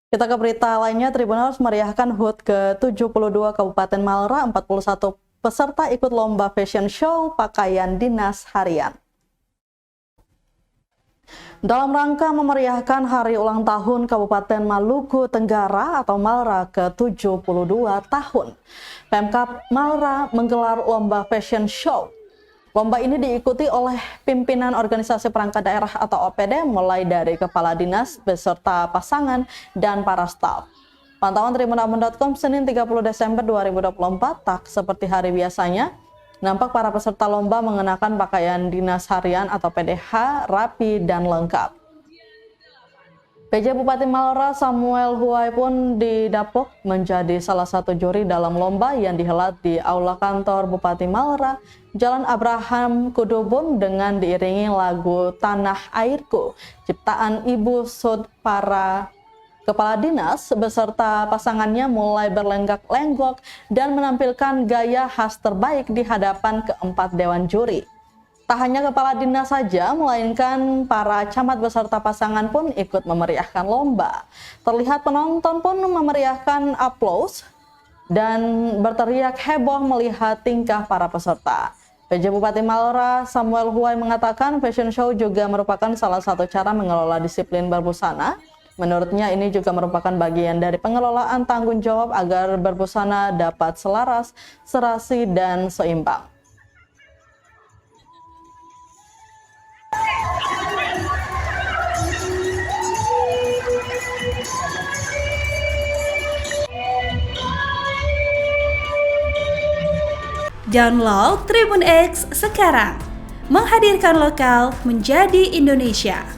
Kita ke berita lainnya, Tribuners meriahkan HUT ke-72 Kabupaten Malra, 41 peserta ikut lomba fashion show pakaian dinas harian. Dalam rangka memeriahkan hari ulang tahun Kabupaten Maluku Tenggara atau Malra ke-72 tahun, Pemkab Malra menggelar lomba fashion show. Lomba ini diikuti oleh pimpinan organisasi perangkat daerah atau OPD mulai dari kepala dinas beserta pasangan dan para staf. Pantauan tribunabon.com Senin 30 Desember 2024 tak seperti hari biasanya. Nampak para peserta lomba mengenakan pakaian dinas harian atau PDH rapi dan lengkap. PJ Bupati Malra Samuel Huai pun didapuk menjadi salah satu juri dalam lomba yang dihelat di Aula Kantor Bupati Malra, Jalan Abraham Kudubun dengan diiringi lagu Tanah Airku, ciptaan Ibu Sud. Para kepala dinas beserta pasangannya mulai berlenggak-lenggok dan menampilkan gaya khas terbaik di hadapan keempat dewan juri. Tak hanya kepala dinas saja, melainkan para camat beserta pasangan pun ikut memeriahkan lomba. Terlihat penonton pun memeriahkan aplaus dan berteriak heboh melihat tingkah para peserta. PJ Bupati Malra Samuel Huai mengatakan fashion show juga merupakan salah satu cara mengelola disiplin berbusana. Menurutnya ini juga merupakan bagian dari pengelolaan tanggung jawab agar berbusana dapat selaras, serasi, dan seimbang. Download Tribun X sekarang, menghadirkan lokal menjadi Indonesia.